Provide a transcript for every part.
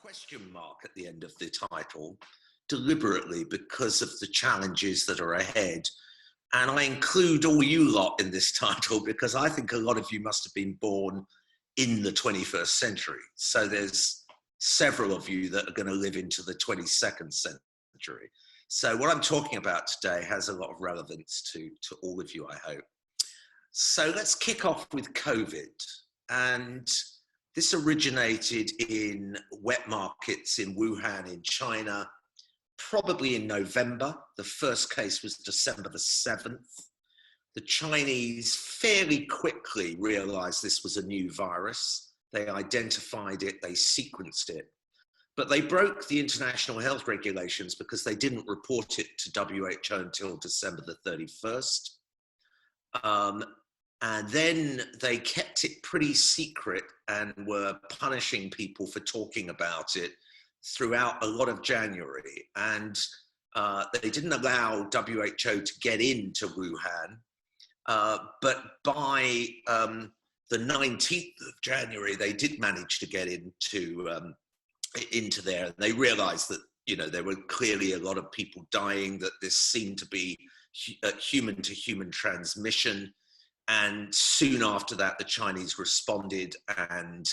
question mark at the end of the title deliberately because of the challenges that are ahead. And I include all you lot in this title because I think a lot of you must have been born in the 21st century. So there's several of you that are going to live into the 22nd century. So what I'm talking about today has a lot of relevance to all of you, I hope. So let's kick off with COVID. And this originated in wet markets in Wuhan in China, probably in November. The first case was December the 7th. The Chinese fairly quickly realized this was a new virus. They identified it, they sequenced it, but they broke the international health regulations because they didn't report it to WHO until December the 31st. And then they kept it pretty secret and were punishing people for talking about it throughout a lot of January. And they didn't allow WHO to get into Wuhan. But by the 19th of January, they did manage to get into there. And they realized that, you know, there were clearly a lot of people dying, that this seemed to be human to human transmission. And soon after that, the Chinese responded and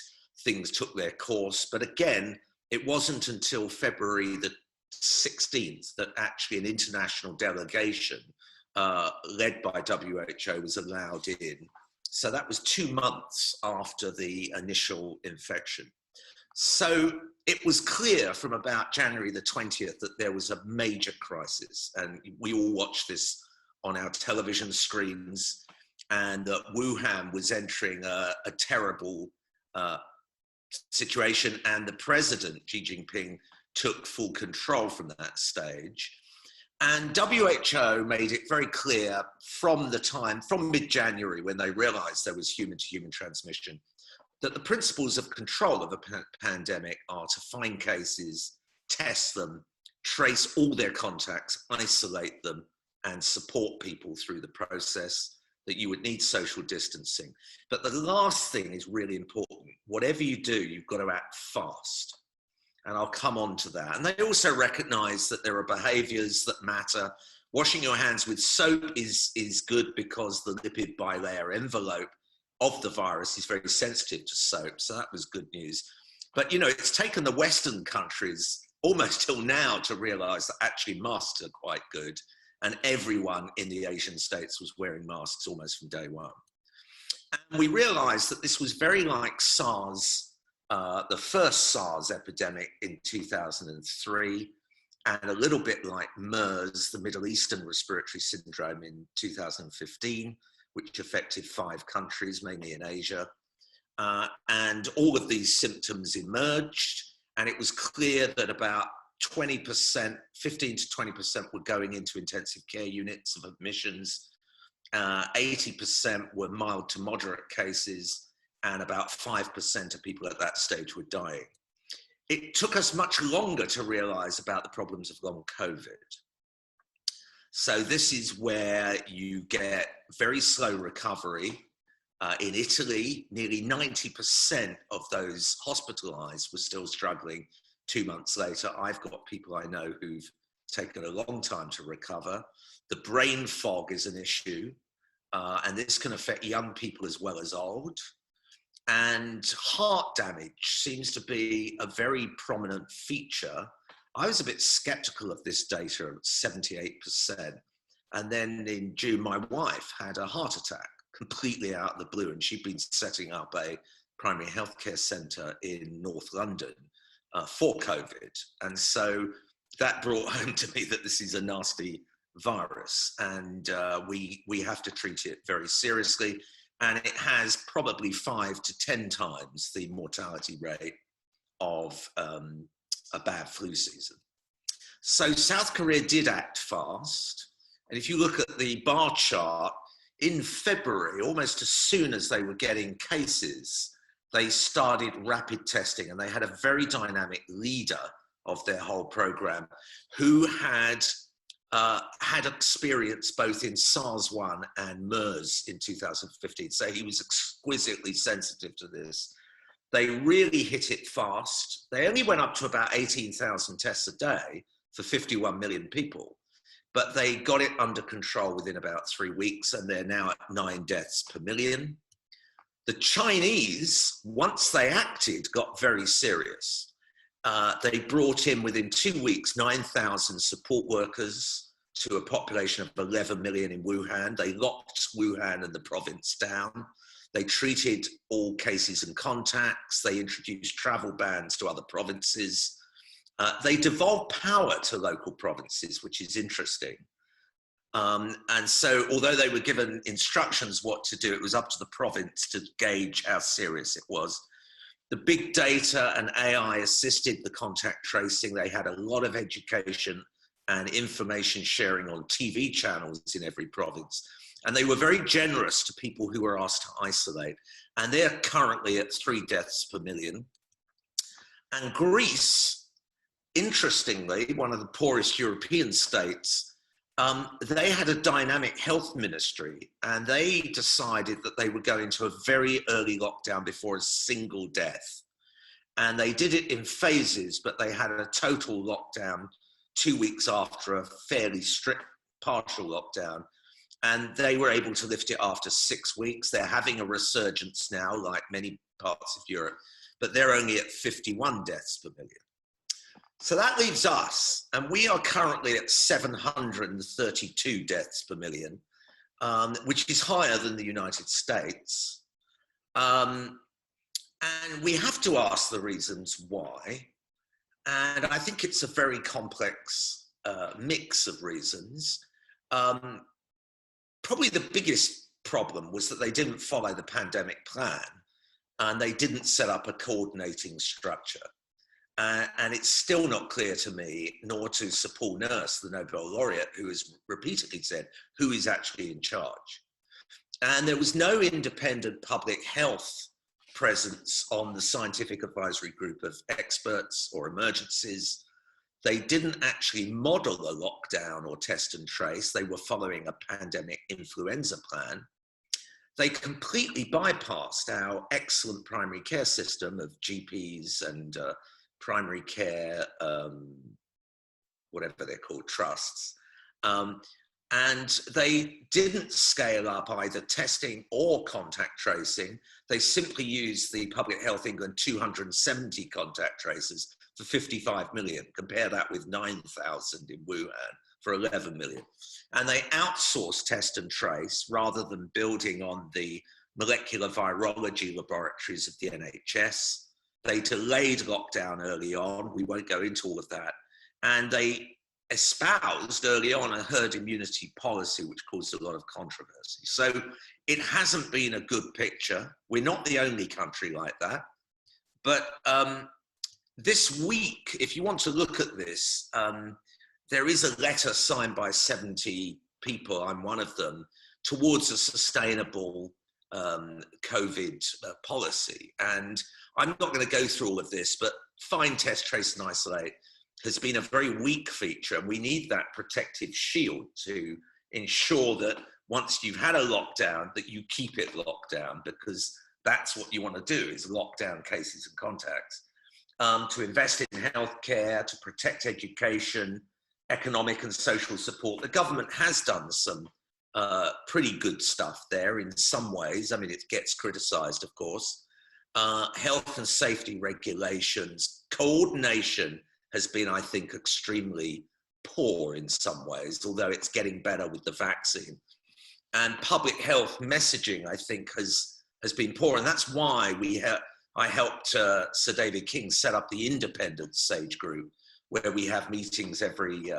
things took their course. But again, it wasn't until February the 16th that actually an international delegation led by WHO was allowed in. So that was 2 months after the initial infection. So it was clear from about January the 20th that there was a major crisis. And we all watched this on our television screens, and that Wuhan was entering a terrible situation, and the president, Xi Jinping, took full control from that stage. And WHO made it very clear from mid-January, when they realized there was human-to-human transmission, that the principles of control of a pandemic are to find cases, test them, trace all their contacts, isolate them, and support people through the process, that you would need social distancing. But the last thing is really important. Whatever you do, you've got to act fast. And I'll come on to that. And they also recognize that there are behaviors that matter. Washing your hands with soap is good because the lipid bilayer envelope of the virus is very sensitive to soap. So that was good news. But, you know, it's taken the Western countries almost till now to realize that actually masks are quite good. And everyone in the Asian states was wearing masks almost from day one. And we realized that this was very like SARS, the first SARS epidemic in 2003, and a little bit like MERS, the Middle Eastern Respiratory Syndrome in 2015, which affected 5 countries, mainly in Asia. And all of these symptoms emerged, and it was clear that about 20%, 15 to 20% were going into intensive care units of admissions. 80% were mild to moderate cases, and about 5% of people at that stage were dying. It took us much longer to realize about the problems of long COVID. So this is where you get very slow recovery. In Italy, nearly 90% of those hospitalized were still struggling 2 months later. I've got people I know who've taken a long time to recover. The brain fog is an issue, and this can affect young people as well as old. And heart damage seems to be a very prominent feature. I was a bit skeptical of this data at 78%. And then in June, my wife had a heart attack completely out of the blue, and she'd been setting up a primary healthcare center in North London for COVID. And so that brought home to me that this is a nasty virus, and we have to treat it very seriously. And it has probably 5 to 10 times the mortality rate of a bad flu season. So South Korea did act fast. And if you look at the bar chart, in February, almost as soon as they were getting cases, they started rapid testing, and they had a very dynamic leader of their whole program who had experience both in SARS-1 and MERS in 2015. So he was exquisitely sensitive to this. They really hit it fast. They only went up to about 18,000 tests a day for 51 million people, but they got it under control within about 3 weeks, and they're now at 9 deaths per million. The Chinese, once they acted, got very serious. They brought in, within 2 weeks, 9,000 support workers to a population of 11 million in Wuhan. They locked Wuhan and the province down. They treated all cases and contacts. They introduced travel bans to other provinces. They devolved power to local provinces, which is interesting. And so, although they were given instructions what to do, it was up to the province to gauge how serious it was. The big data and AI assisted the contact tracing. They had a lot of education and information sharing on TV channels in every province. And they were very generous to people who were asked to isolate. And they're currently at 3 deaths per million. And Greece, interestingly, one of the poorest European states, they had a dynamic health ministry, and they decided that they would go into a very early lockdown before a single death. And they did it in phases, but they had a total lockdown 2 weeks after a fairly strict partial lockdown. And they were able to lift it after 6 weeks. They're having a resurgence now, like many parts of Europe, but they're only at 51 deaths per million. So that leaves us, and we are currently at 732 deaths per million, which is higher than the United States. And we have to ask the reasons why. And I think it's a very complex mix of reasons. Probably the biggest problem was that they didn't follow the pandemic plan, and they didn't set up a coordinating structure. And it's still not clear to me, nor to Sir Paul Nurse, the Nobel laureate, who has repeatedly said who is actually in charge. And there was no independent public health presence on the scientific advisory group of experts or emergencies. They didn't actually model a lockdown or test and trace. They were following a pandemic influenza plan. They completely bypassed our excellent primary care system of GPs and primary care, whatever they're called, trusts. And they didn't scale up either testing or contact tracing. They simply used the Public Health England 270 contact tracers for 55 million. Compare that with 9,000 in Wuhan for 11 million. And they outsourced test and trace rather than building on the molecular virology laboratories of the NHS. They delayed lockdown early on. We won't go into all of that. And they espoused early on a herd immunity policy, which caused a lot of controversy. So it hasn't been a good picture. We're not the only country like that. But this week, if you want to look at this, there is a letter signed by 70 people, I'm one of them, towards a sustainable COVID policy. And I'm not going to go through all of this, but find, test, trace, and isolate has been a very weak feature. And we need that protective shield to ensure that once you've had a lockdown, that you keep it locked down, because that's what you want to do, is lock down cases and contacts. To invest in healthcare, to protect education, economic and social support. The government has done some pretty good stuff there in some ways. I mean, it gets criticized, of course. Health and safety regulations, coordination has been, I think, extremely poor in some ways, although it's getting better with the vaccine. And public health messaging, I think, has been poor. And that's why I helped Sir David King set up the independent SAGE group, where we have meetings every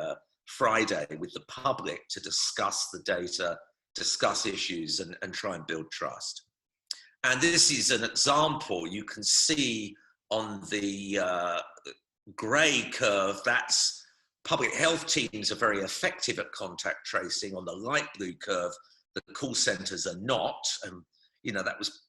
Friday with the public to discuss the data, discuss issues, and try and build trust. And this is an example. You can see on the grey curve, that's public health teams are very effective at contact tracing. On the light blue curve, the call centres are not. And, you know, that was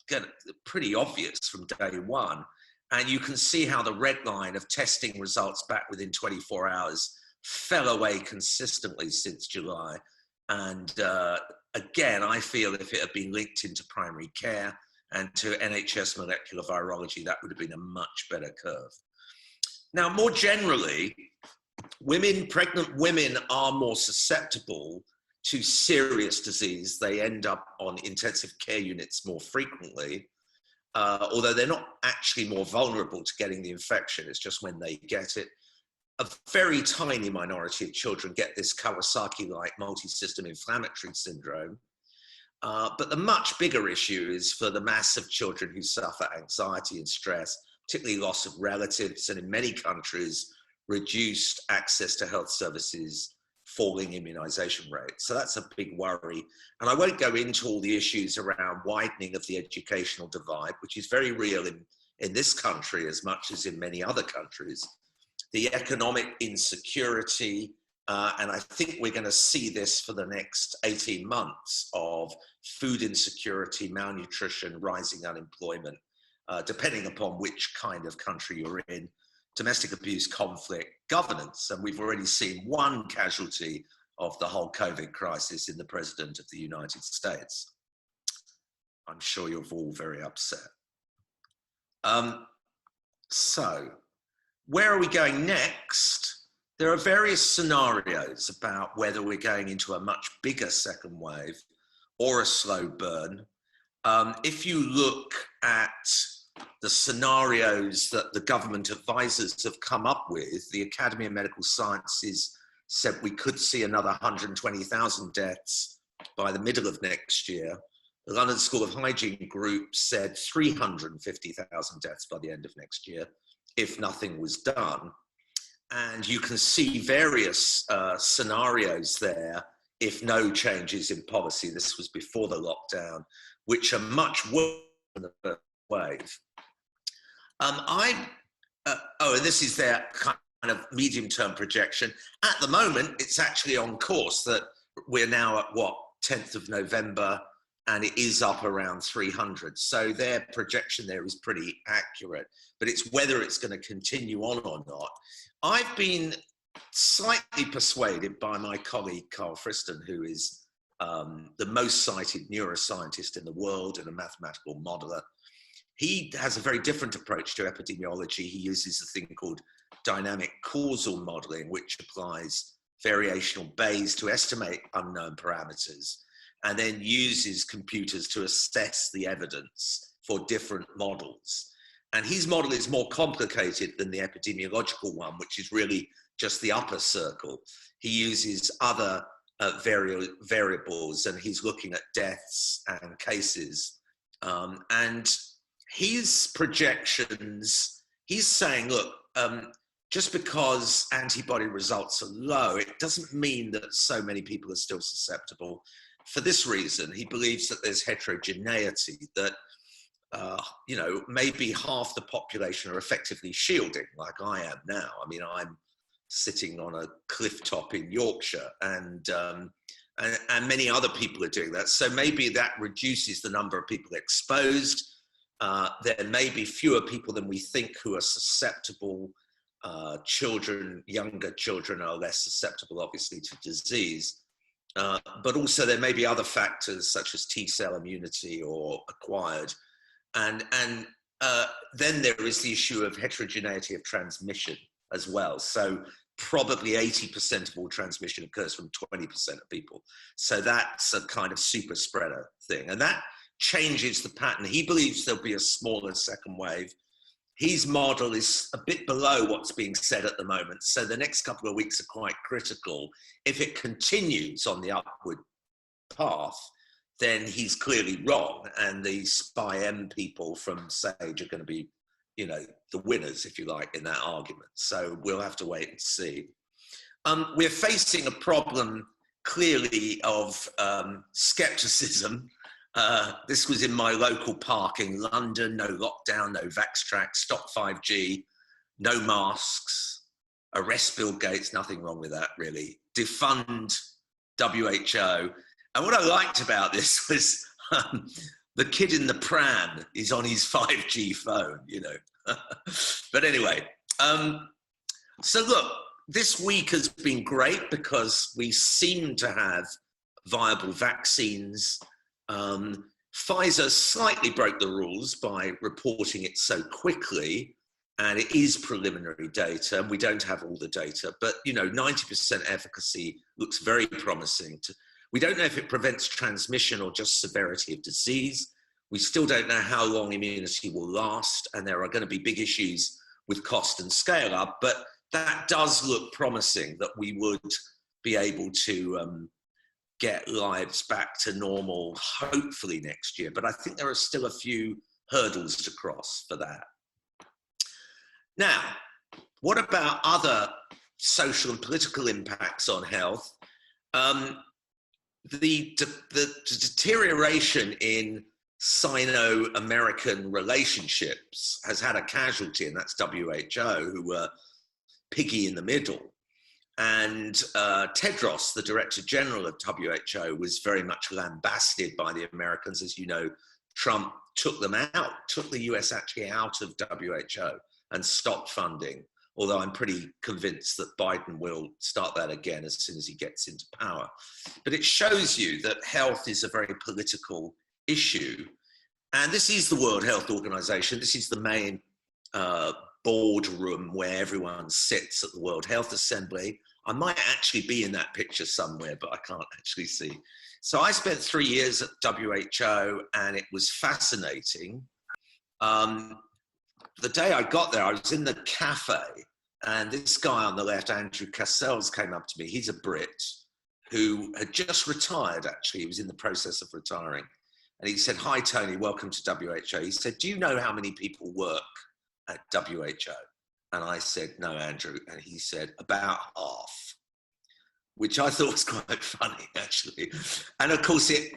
pretty obvious from day one. And you can see how the red line of testing results back within 24 hours fell away consistently since July. And again, I feel if it had been linked into primary care, and to NHS molecular virology, that would have been a much better curve. Now, more generally, pregnant women are more susceptible to serious disease. They end up on intensive care units more frequently, although they're not actually more vulnerable to getting the infection. It's just when they get it. A very tiny minority of children get this Kawasaki-like multi-system inflammatory syndrome. But the much bigger issue is for the mass of children who suffer anxiety and stress, particularly loss of relatives, and in many countries, reduced access to health services, falling immunization rates. So that's a big worry. And I won't go into all the issues around widening of the educational divide, which is very real in this country as much as in many other countries. The economic insecurity, and I think we're going to see this for the next 18 months of food insecurity, malnutrition, rising unemployment, depending upon which kind of country you're in, domestic abuse, conflict, governance. And we've already seen one casualty of the whole COVID crisis in the President of the United States. I'm sure you're all very upset. So where are we going next? There are various scenarios about whether we're going into a much bigger second wave or a slow burn. If you look at the scenarios that the government advisors have come up with, the Academy of Medical Sciences said we could see another 120,000 deaths by the middle of next year. The London School of Hygiene group said 350,000 deaths by the end of next year, if nothing was done. And you can see various scenarios there if no changes in policy. This was before the lockdown, which are much worse than the first wave. And this is their kind of medium-term projection. At the moment, it's actually on course that we're now at, 10th of November, and it is up around 300. So their projection there is pretty accurate, but it's whether it's going to continue on or not. I've been slightly persuaded by my colleague, Carl Friston, who is the most cited neuroscientist in the world and a mathematical modeler. He has a very different approach to epidemiology. He uses a thing called dynamic causal modeling, which applies variational Bayes to estimate unknown parameters, and then uses computers to assess the evidence for different models. And his model is more complicated than the epidemiological one, which is really just the upper circle. He uses other variables, and he's looking at deaths and cases. And his projections, he's saying, look, just because antibody results are low, it doesn't mean that so many people are still susceptible. For this reason, he believes that there's heterogeneity, that maybe half the population are effectively shielding, like I am now. I mean, I'm sitting on a cliff top in Yorkshire, and many other people are doing that. So maybe that reduces the number of people exposed. There may be fewer people than we think who are susceptible. Children, younger children are less susceptible, obviously, to disease. But also there may be other factors such as T-cell immunity or acquired. And then there is the issue of heterogeneity of transmission as well. So probably 80% of all transmission occurs from 20% of people. So that's a kind of super spreader thing. And that changes the pattern. He believes there'll be a smaller second wave. His model is a bit below what's being said at the moment. So the next couple of weeks are quite critical. If it continues on the upward path, then he's clearly wrong. And the SPI-M people from SAGE are going to be, the winners, if you like, in that argument. So we'll have to wait and see. We're facing a problem clearly of skepticism. This was in my local park in London. No lockdown, no vax track, stop 5G, no masks, arrest Bill Gates, nothing wrong with that really. Defund WHO. And what I liked about this was the kid in the pram is on his 5G phone, But anyway, so look, this week has been great because we seem to have viable vaccines. Pfizer slightly broke the rules by reporting it so quickly, and it is preliminary data, and we don't have all the data, but 90% efficacy looks very promising. We don't know if it prevents transmission or just severity of disease. We still don't know how long immunity will last, and there are going to be big issues with cost and scale up, but that does look promising, that we would be able to get lives back to normal, hopefully next year. But I think there are still a few hurdles to cross for that. Now, what about other social and political impacts on health? The deterioration in Sino-American relationships has had a casualty, and that's WHO, who were piggy in the middle. And Tedros, the Director General of WHO, was very much lambasted by the Americans. As you know, Trump took them out, took the US actually out of WHO and stopped funding, although I'm pretty convinced that Biden will start that again as soon as he gets into power. But it shows you that health is a very political issue. And this is the World Health Organization. This is the main boardroom where everyone sits at the World Health Assembly. I might actually be in that picture somewhere, but I can't actually see. So I spent 3 years at WHO, and it was fascinating. The day I got there, I was in the cafe, and this guy on the left, Andrew Cassels, came up to me. He's a Brit who had just retired, actually. He was in the process of retiring. And he said, "Hi, Tony, welcome to WHO." He said, "Do you know how many people work at WHO?" And I said, "No, Andrew." And he said, "About half," which I thought was quite funny, actually. And of course, it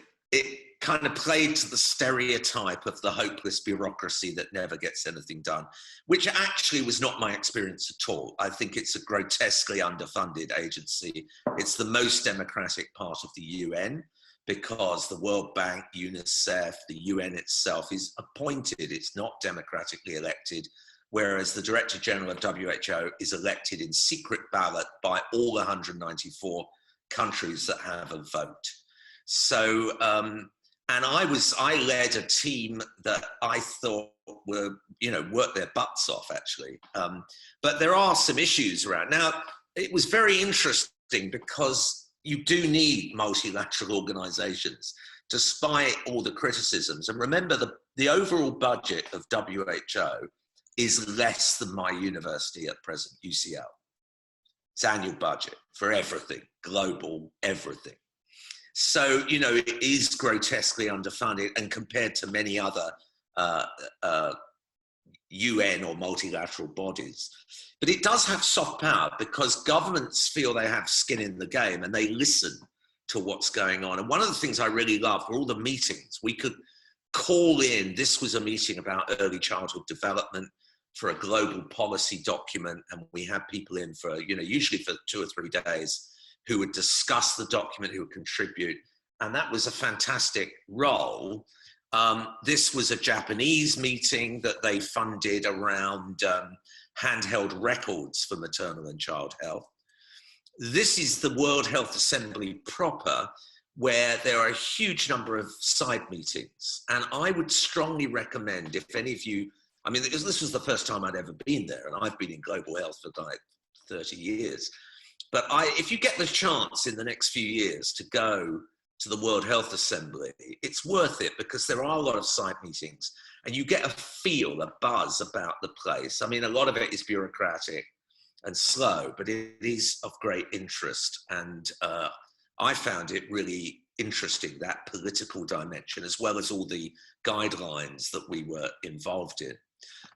kind of played to the stereotype of the hopeless bureaucracy that never gets anything done, which actually was not my experience at all. I think it's a grotesquely underfunded agency. It's the most democratic part of the UN, because the World Bank, UNICEF, the UN itself is appointed. It's not democratically elected, whereas the Director General of WHO is elected in secret ballot by all 194 countries that have a vote. So, and I led a team that I thought were, worked their butts off, actually. But there are some issues around. Now, it was very interesting because you do need multilateral organizations, despite all the criticisms. And remember, the overall budget of WHO is less than my university at present, UCL. It's annual budget for everything, global, everything. So, it is grotesquely underfunded, and compared to many other UN or multilateral bodies. But it does have soft power because governments feel they have skin in the game and they listen to what's going on. And one of the things I really love were all the meetings. We could call in, this was a meeting about early childhood development for a global policy document, and we had people in for, usually for 2 or 3 days, who would discuss the document, who would contribute. And that was a fantastic role. This was a Japanese meeting that they funded around handheld records for maternal and child health. This is the World Health Assembly proper, where there are a huge number of side meetings. And I would strongly recommend, if any of you, this was the first time I'd ever been there, and I've been in global health for like 30 years. But if you get the chance in the next few years to go to the World Health Assembly, it's worth it, because there are a lot of side meetings and you get a feel, a buzz about the place. A lot of it is bureaucratic and slow, but it is of great interest. And I found it really interesting, that political dimension, as well as all the guidelines that we were involved in.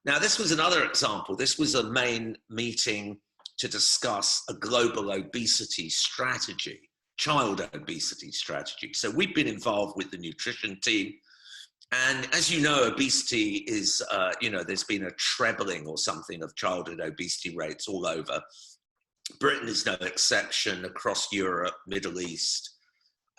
Now, this was another example. This was a main meeting to discuss a global obesity strategy, child obesity strategy. So we've been involved with the nutrition team. And as you know, obesity is, there's been a trebling or something of childhood obesity rates all over. Britain is no exception, across Europe, Middle East,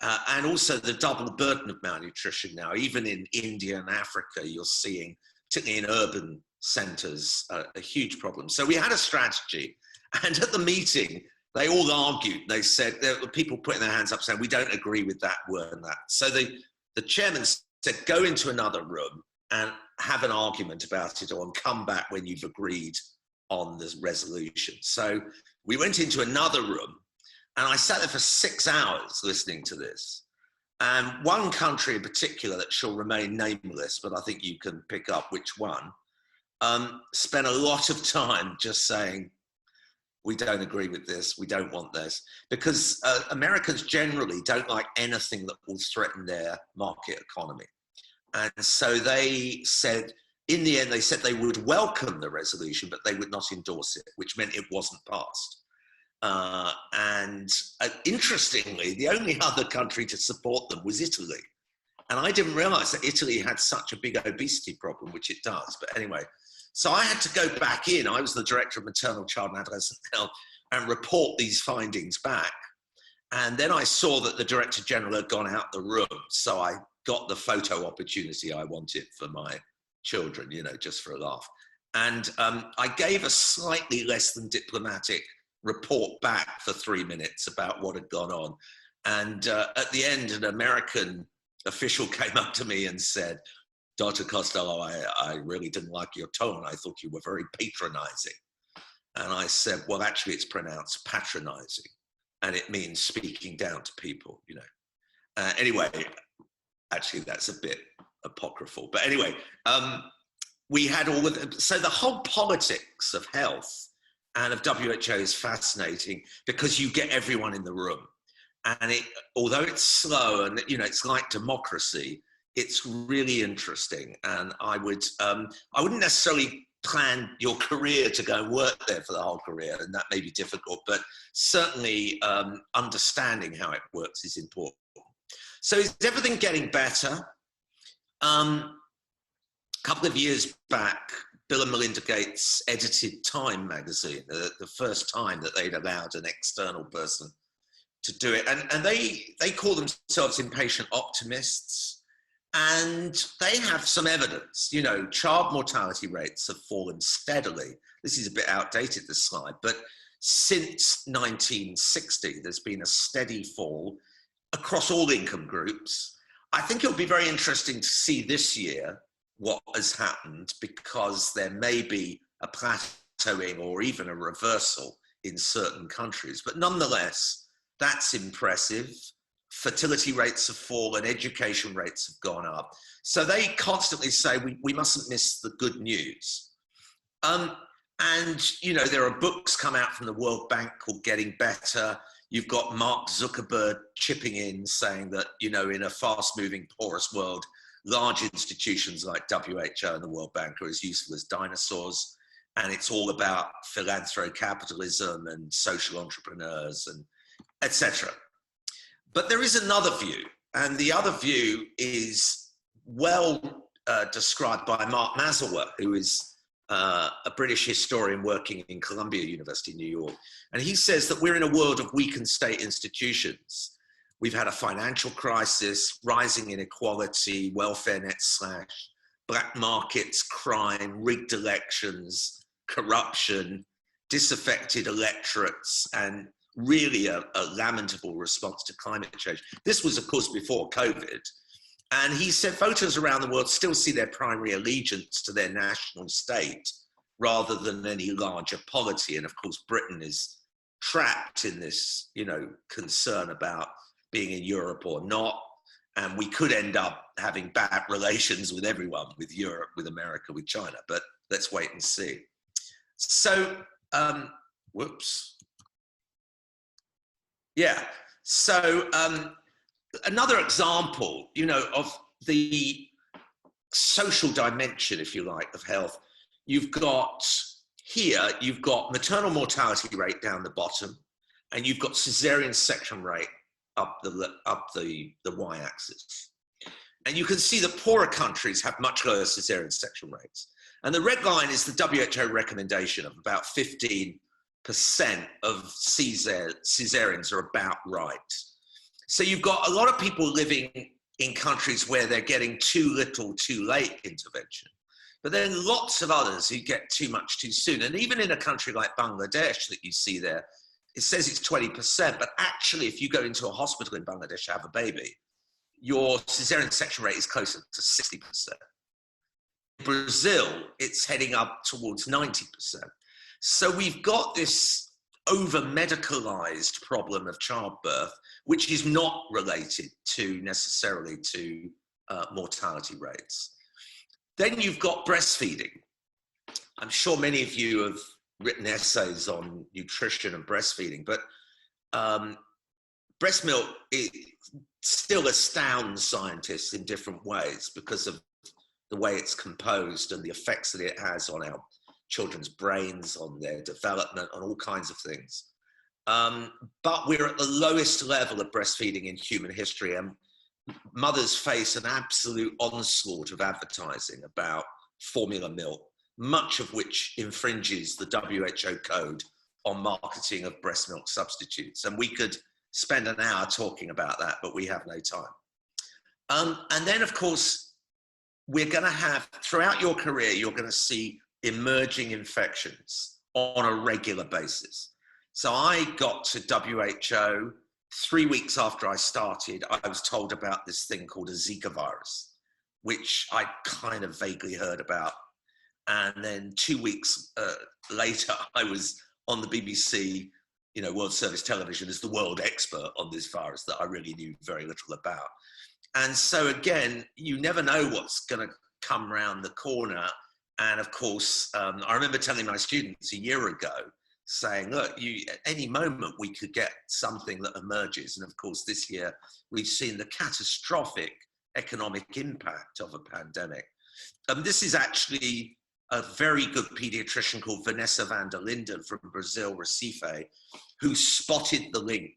and also the double burden of malnutrition now. Even in India and Africa, you're seeing, particularly in urban centers, a huge problem. So we had a strategy. And at the meeting, they all argued. They said, there were people putting their hands up saying, "We don't agree with that word and that." So the chairman said, go into another room and have an argument about it, and come back when you've agreed on the resolution. So we went into another room, and I sat there for 6 hours listening to this. And one country in particular that shall remain nameless, but I think you can pick up which one, spent a lot of time just saying, we don't agree with this, we don't want this, because Americans generally don't like anything that will threaten their market economy. And so they said, in the end, they said they would welcome the resolution, but they would not endorse it, which meant it wasn't passed. Interestingly, the only other country to support them was Italy. And I didn't realize that Italy had such a big obesity problem, which it does. But anyway, so I had to go back in. I was the director of maternal, child and adolescent health, and report these findings back. And then I saw that the Director General had gone out the room. So I got the photo opportunity I wanted for my children, you know, just for a laugh. And I gave a slightly less than diplomatic report back for 3 minutes about what had gone on. And at the end, an American official came up to me and said, Dr. Costello, I really didn't like your tone. I thought you were very patronizing. And I said, well, actually, it's pronounced patronizing. And it means speaking down to people, you know. Anyway, actually, that's a bit apocryphal. But anyway, we had all of them. So the whole politics of health and of WHO is fascinating because you get everyone in the room. And although it's slow and, you know, it's like democracy, it's really interesting. And I wouldn't necessarily plan your career to go and work there for the whole career, and that may be difficult, but certainly understanding how it works is important. So is everything getting better? A couple of years back, Bill and Melinda Gates edited Time magazine, the first time that they'd allowed an external person to do it. And they call themselves impatient optimists. And they have some evidence, you know, child mortality rates have fallen steadily. This is a bit outdated, this slide, but since 1960, there's been a steady fall across all income groups. I think it'll be very interesting to see this year what has happened, because there may be a plateauing or even a reversal in certain countries. But nonetheless, that's impressive. Fertility rates have fallen, education rates have gone up. So they constantly say we mustn't miss the good news. And, you know, there are books come out from the World Bank called Getting Better. You've got Mark Zuckerberg chipping in saying that, you know, in a fast-moving, porous world, large institutions like WHO and the World Bank are as useful as dinosaurs. And it's all about philanthrocapitalism and social entrepreneurs and etc. But there is another view, and the other view is well described by Mark Mazelwer, who is a British historian working in Columbia University, New York. And he says that we're in a world of weakened state institutions. We've had a financial crisis, rising inequality, welfare net slash, black markets, crime, rigged elections, corruption, disaffected electorates, and really a lamentable response to climate change. This was, of course, before COVID. And he said voters around the world still see their primary allegiance to their national state rather than any larger polity. And of course, Britain is trapped in this, you know, concern about being in Europe or not. And we could end up having bad relations with everyone, with Europe, with America, with China, but let's wait and see. So, whoops. Yeah, so another example, you know, of the social dimension, if you like, of health. You've got here, you've got maternal mortality rate down the bottom, and you've got cesarean section rate up the y-axis. And you can see that poorer countries have much lower cesarean section rates. And the red line is the WHO recommendation of about 15% of cesareans are about right. So you've got a lot of people living in countries where they're getting too little, too late intervention. But then lots of others who get too much too soon. And even in a country like Bangladesh that you see there, it says it's 20%, but actually if you go into a hospital in Bangladesh to have a baby, your cesarean section rate is closer to 60%. In Brazil, it's heading up towards 90%. So we've got this over-medicalized problem of childbirth, which is not related to necessarily to mortality rates. Then you've got breastfeeding. I'm sure many of you have written essays on nutrition and breastfeeding, but breast milk still astounds scientists in different ways because of the way it's composed and the effects that it has on our children's brains, on their development, on all kinds of things. But we're at the lowest level of breastfeeding in human history, and mothers face an absolute onslaught of advertising about formula milk, much of which infringes the WHO code on marketing of breast milk substitutes. And we could spend an hour talking about that, but we have no time. And then, of course, we're going to have, throughout your career, you're going to see emerging infections on a regular basis. So I got to WHO 3 weeks after I started. I was told about this thing called a Zika virus, which I kind of vaguely heard about. And then 2 weeks later, I was on the BBC, World Service Television as the world expert on this virus that I really knew very little about. And so again, you never know what's going to come around the corner. And of course, I remember telling my students a year ago, saying, look, at any moment we could get something that emerges. And of course, this year, we've seen the catastrophic economic impact of a pandemic. This is actually a very good pediatrician called Vanessa van der Linden from Brazil, Recife, who spotted the link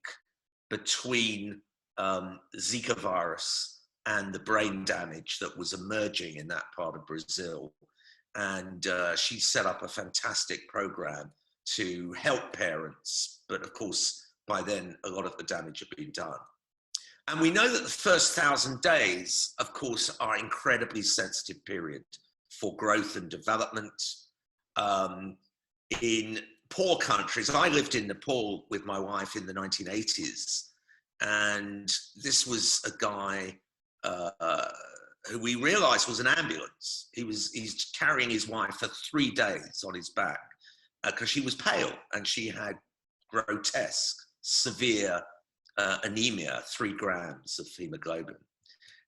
between Zika virus and the brain damage that was emerging in that part of Brazil. And she set up a fantastic program to help parents. But of course, by then, a lot of the damage had been done. And we know that the first 1,000 days, of course, are an incredibly sensitive period for growth and development. In poor countries, I lived in Nepal with my wife in the 1980s. And this was a guy who we realized was an ambulance. He's carrying his wife for 3 days on his back because she was pale and she had grotesque, severe anemia, 3 grams of hemoglobin.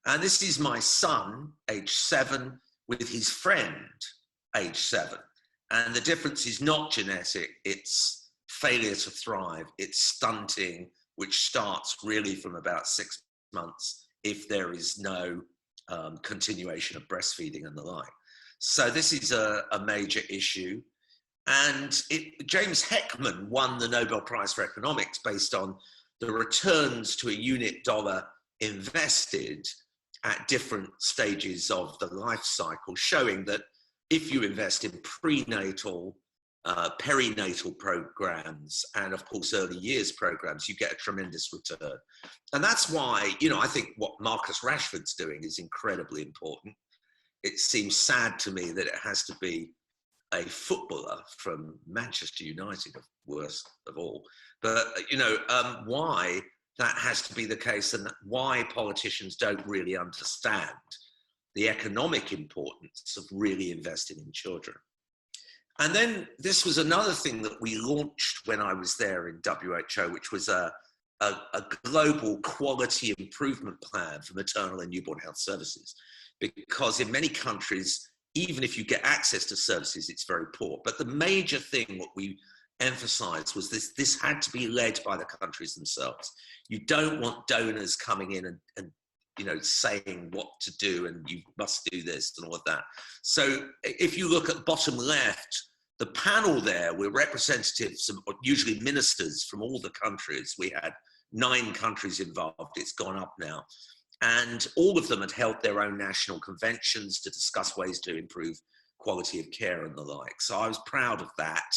And this is my son, age 7, with his friend, age 7. And the difference is not genetic, it's failure to thrive, it's stunting, which starts really from about 6 months if there is no continuation of breastfeeding and the like. So this is a major issue. And James Heckman won the Nobel Prize for Economics based on the returns to a unit dollar invested at different stages of the life cycle, showing that if you invest in prenatal, perinatal programs, and of course early years programs, you get a tremendous return. And that's why, I think what Marcus Rashford's doing is incredibly important. It seems sad to me that it has to be a footballer from Manchester United, worst of all. But, why that has to be the case and why politicians don't really understand the economic importance of really investing in children. And then this was another thing that we launched when I was there in WHO, which was a global quality improvement plan for maternal and newborn health services. Because in many countries, even if you get access to services, it's very poor. But the major thing what we emphasized was this had to be led by the countries themselves. You don't want donors coming in and saying what to do and you must do this and all of that. So if you look at the bottom left, the panel there were representatives, usually ministers from all the countries. We had 9 countries involved. It's gone up now. And all of them had held their own national conventions to discuss ways to improve quality of care and the like. So I was proud of that.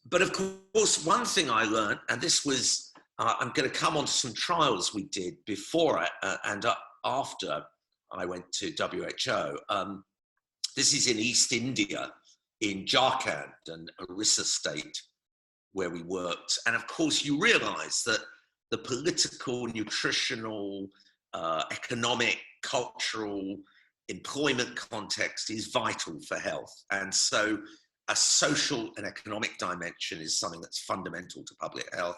But of course, one thing I learned, and this was, I'm going to come on to some trials we did before and after I went to WHO. This is in East India, in Jharkhand and Orissa state, where we worked. And of course, you realize that the political, nutritional, economic, cultural, employment context is vital for health. And so a social and economic dimension is something that's fundamental to public health.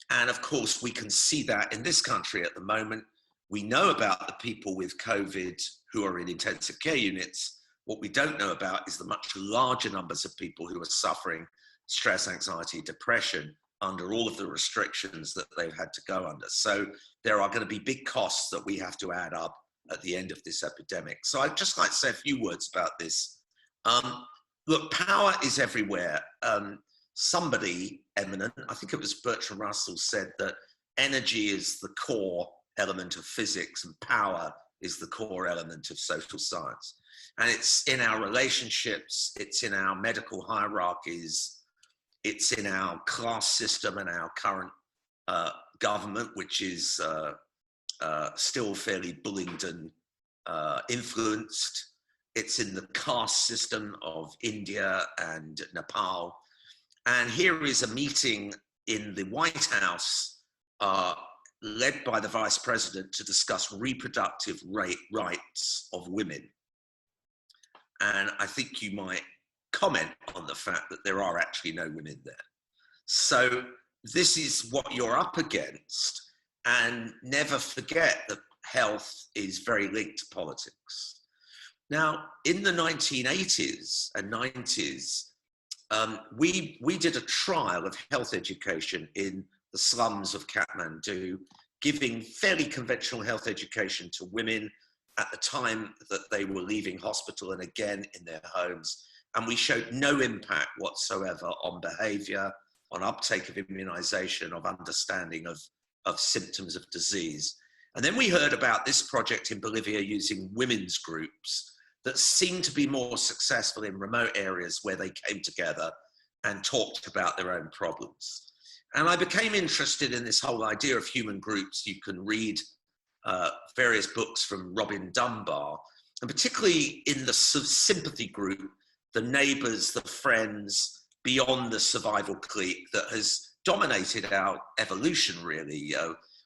And of course, we can see that in this country at the moment. We know about the people with COVID who are in intensive care units. What we don't know about is the much larger numbers of people who are suffering stress, anxiety, depression under all of the restrictions that they've had to go under. So there are going to be big costs that we have to add up at the end of this epidemic. So I'd just like to say a few words about this. Look, power is everywhere. Somebody eminent, I think it was Bertrand Russell, said that energy is the core element of physics and power is the core element of social science. And it's in our relationships, it's in our medical hierarchies, it's in our class system and our current government, which is still fairly bullied and influenced. It's in the caste system of India and Nepal. And here is a meeting in the White House led by the Vice President to discuss reproductive rights of women. And I think you might comment on the fact that there are actually no women there. So this is what you're up against. And never forget that health is very linked to politics. Now, in the 1980s and 90s, we did a trial of health education in the slums of Kathmandu, giving fairly conventional health education to women at the time that they were leaving hospital and again in their homes. And we showed no impact whatsoever on behavior, on uptake of immunization, of understanding of symptoms of disease. And then we heard about this project in Bolivia using women's groups that seemed to be more successful in remote areas where they came together and talked about their own problems. And I became interested in this whole idea of human groups. You can read various books from Robin Dunbar, and particularly in the sympathy group, the neighbors, the friends, beyond the survival clique that has dominated our evolution, really,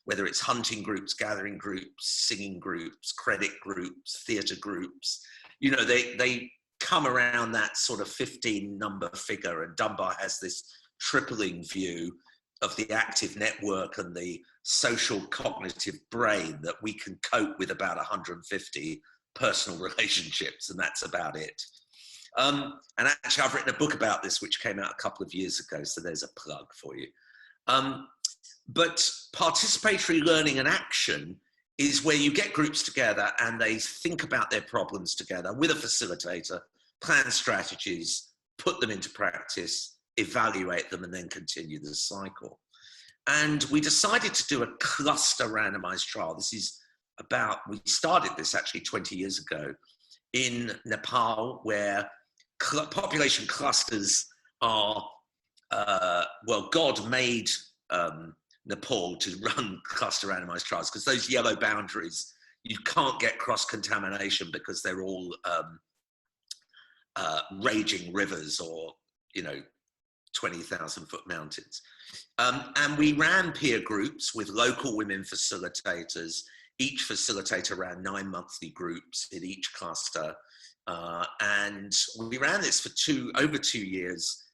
whether it's hunting groups, gathering groups, singing groups, credit groups, theater groups. You know, they come around that sort of 15 number figure, and Dunbar has this tripling view of the active network and the social cognitive brain that we can cope with about 150 personal relationships, and that's about it. And actually, I've written a book about this, which came out a couple of years ago, so there's a plug for you. But participatory learning and action is where you get groups together and they think about their problems together with a facilitator, plan strategies, put them into practice, evaluate them, and then continue the cycle. And we decided to do a cluster randomized trial. This is we started this actually 20 years ago in Nepal, where population clusters are, well, God made Nepal to run cluster randomized trials, because those yellow boundaries, you can't get cross-contamination because they're all raging rivers or, 20,000-foot mountains. And we ran peer groups with local women facilitators. Each facilitator ran 9 monthly groups in each cluster. And we ran this for over 2 years.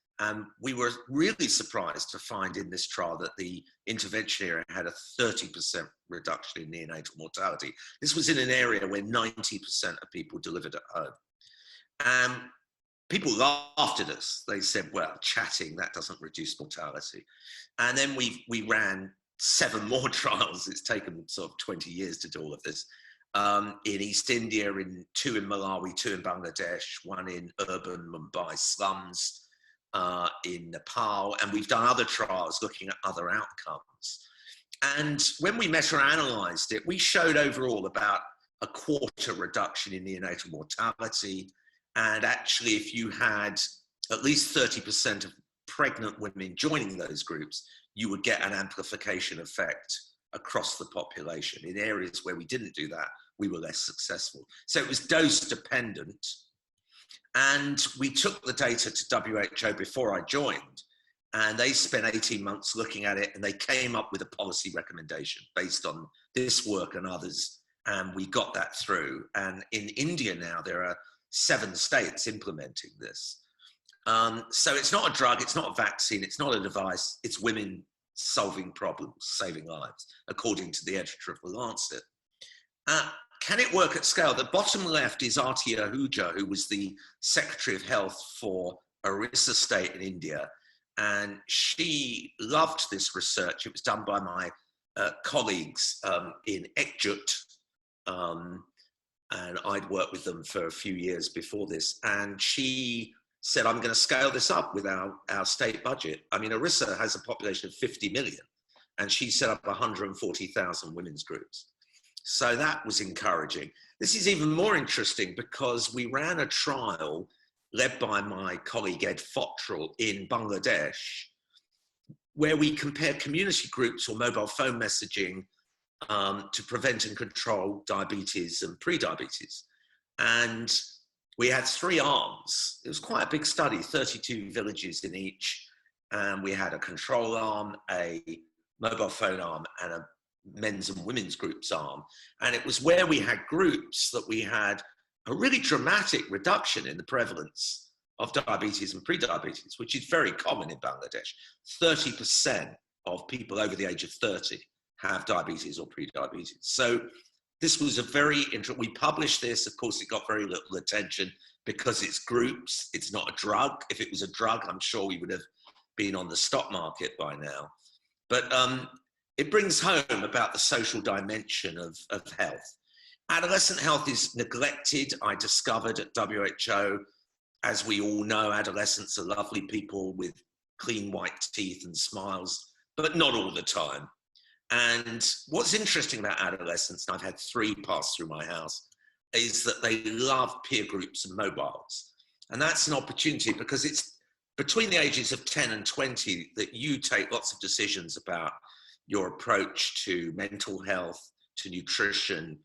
We were really surprised to find in this trial that the intervention area had a 30% reduction in neonatal mortality. This was in an area where 90% of people delivered at home. People laughed at us. They said, well, chatting, that doesn't reduce mortality. And then we ran 7 more trials. It's taken sort of 20 years to do all of this. In East India, 2 in Malawi, 2 in Bangladesh, 1 in urban Mumbai slums, in Nepal, and we've done other trials looking at other outcomes. And when we meta-analyzed it, we showed overall about a 1/4 reduction in neonatal mortality. And actually, if you had at least 30% of pregnant women joining those groups, you would get an amplification effect across the population. In areas where we didn't do that, we were less successful. So it was dose dependent. And we took the data to WHO before I joined. And they spent 18 months looking at it, and they came up with a policy recommendation based on this work and others. And we got that through. And in India now, there are 7 states implementing this. So it's not a drug, it's not a vaccine, it's not a device, it's women solving problems, saving lives, according to the editor of the Lancet. Can it work at scale? The bottom left is Aarti Ahuja, who was the Secretary of Health for Orissa State in India. And she loved this research. It was done by my colleagues in Ekjut, and I'd worked with them for a few years before this. And she said, I'm going to scale this up with our state budget. I mean, Orissa has a population of 50 million, and she set up 140,000 women's groups. So that was encouraging. This is even more interesting because we ran a trial led by my colleague Ed Fottrell in Bangladesh, where we compared community groups or mobile phone messaging to prevent and control diabetes and pre-diabetes. And we had 3 arms. It was quite a big study, 32 villages in each. And we had a control arm, a mobile phone arm, and a men's and women's groups arm. And it was where we had groups that we had a really dramatic reduction in the prevalence of diabetes and pre-diabetes, which is very common in Bangladesh. 30% of people over the age of 30 have diabetes or pre-diabetes. So this was a very interesting, we published this, of course it got very little attention because it's groups, it's not a drug. If it was a drug, I'm sure we would have been on the stock market by now. But it brings home about the social dimension of health. Adolescent health is neglected. I discovered at WHO, as we all know, adolescents are lovely people with clean white teeth and smiles, but not all the time. And what's interesting about adolescents, and I've had 3 pass through my house, is that they love peer groups and mobiles. And that's an opportunity because it's between the ages of 10 and 20 that you take lots of decisions about your approach to mental health, to nutrition,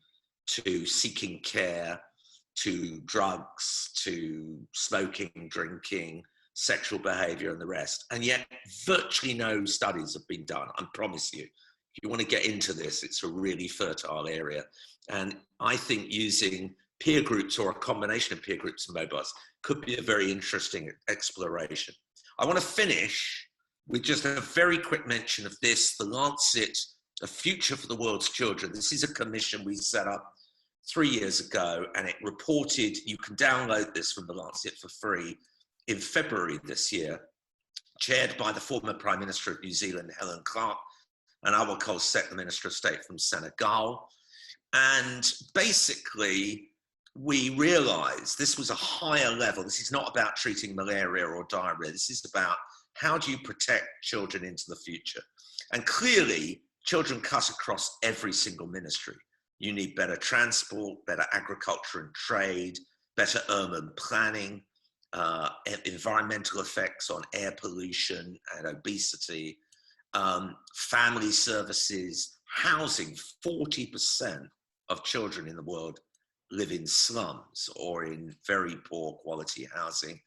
to seeking care, to drugs, to smoking, drinking, sexual behavior, and the rest. And yet virtually no studies have been done, I promise you. If you want to get into this, it's a really fertile area. And I think using peer groups or a combination of peer groups and mobiles could be a very interesting exploration. I want to finish with just a very quick mention of this, the Lancet, A Future for the World's Children. This is a commission we set up 3 years ago, and it reported, you can download this from the Lancet for free, in February this year, chaired by the former Prime Minister of New Zealand, Helen Clark, and Awa Cossette, the Minister of State from Senegal. And basically, we realized this was a higher level. This is not about treating malaria or diarrhea. This is about how do you protect children into the future? And clearly, children cut across every single ministry. You need better transport, better agriculture and trade, better urban planning, environmental effects on air pollution and obesity, family services, housing. 40% of children in the world live in slums or in very poor quality housing.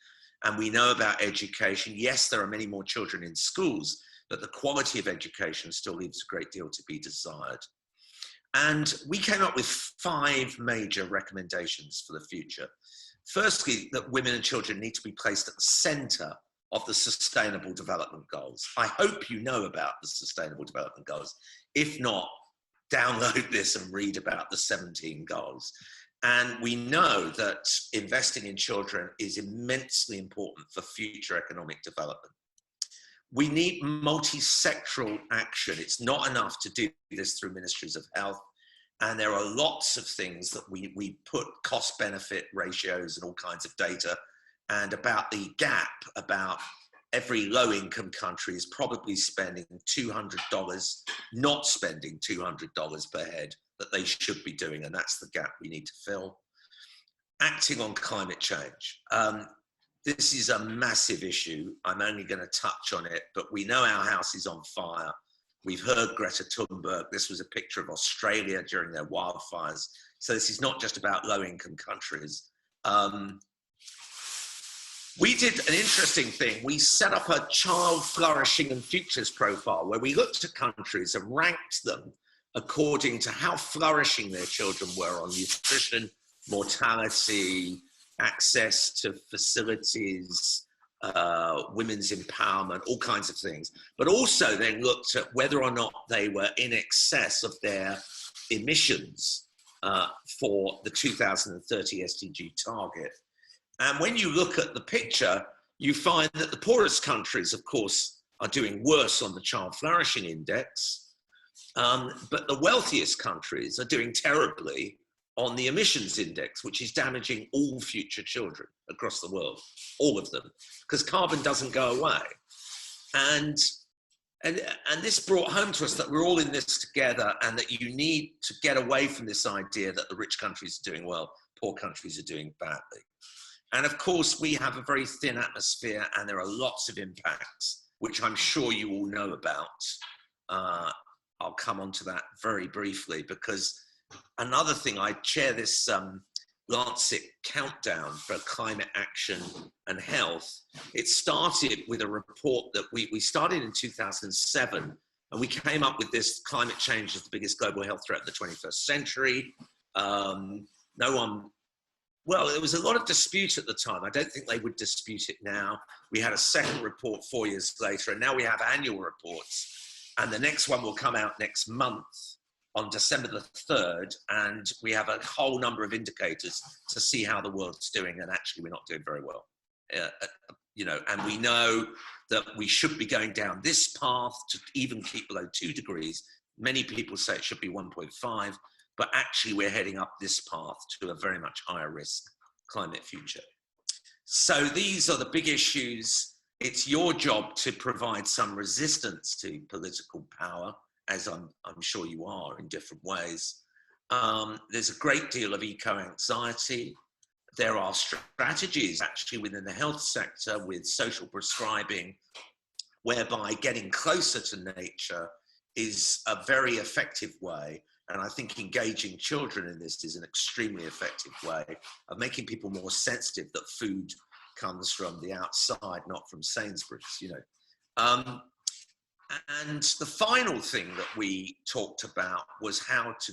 And we know about education. Yes, there are many more children in schools, but the quality of education still leaves a great deal to be desired. And we came up with 5 major recommendations for the future. Firstly, that women and children need to be placed at the center of the Sustainable Development Goals. I hope you know about the Sustainable Development Goals. If not, download this and read about the 17 goals. And we know that investing in children is immensely important for future economic development. We need multi-sectoral action. It's not enough to do this through ministries of health. And there are lots of things that we put cost-benefit ratios and all kinds of data, and about the gap, about every low-income country is probably spending $200, not spending $200 per head that they should be doing, and that's the gap we need to fill. Acting on climate change. This is a massive issue. I'm only going to touch on it, but we know our house is on fire. We've heard Greta Thunberg. This was a picture of Australia during their wildfires. So this is not just about low-income countries. We did an interesting thing. We set up a child flourishing and futures profile where we looked at countries and ranked them according to how flourishing their children were on nutrition, mortality, access to facilities, women's empowerment, all kinds of things. But also then looked at whether or not they were in excess of their emissions for the 2030 SDG target. And when you look at the picture, you find that the poorest countries, of course, are doing worse on the Child Flourishing Index, but the wealthiest countries are doing terribly on the emissions index, which is damaging all future children across the world, all of them, because carbon doesn't go away. And this brought home to us that we're all in this together, and that you need to get away from this idea that the rich countries are doing well, poor countries are doing badly. And of course, we have a very thin atmosphere, and there are lots of impacts, which I'm sure you all know about. I'll come on to that very briefly, because another thing, I chair this Lancet countdown for climate action and health. It started with a report that we started in 2007, and we came up with this: climate change is the biggest global health threat of the 21st century. Well, there was a lot of dispute at the time. I don't think they would dispute it now. We had a second report 4 years later, and now we have annual reports. And the next one will come out next month on December the 3rd. And we have a whole number of indicators to see how the world's doing. And actually, we're not doing very well. And we know that we should be going down this path to even keep below 2 degrees. Many people say it should be 1.5. But actually we're heading up this path to a very much higher risk climate future. So these are the big issues. It's your job to provide some resistance to political power, as I'm sure you are in different ways. There's a great deal of eco-anxiety. There are strategies actually within the health sector with social prescribing, whereby getting closer to nature is a very effective way. And I think engaging children in this is an extremely effective way of making people more sensitive that food comes from the outside, not from Sainsbury's, And the final thing that we talked about was how to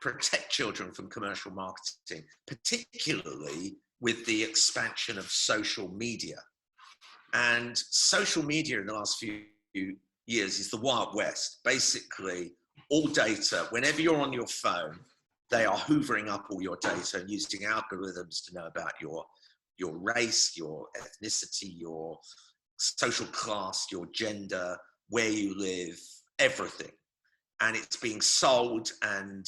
protect children from commercial marketing, particularly with the expansion of social media. And social media in the last few years is the Wild West. Basically, all data, whenever you're on your phone, they are hoovering up all your data and using algorithms to know about your race, your ethnicity, your social class, your gender, where you live, everything. And it's being sold and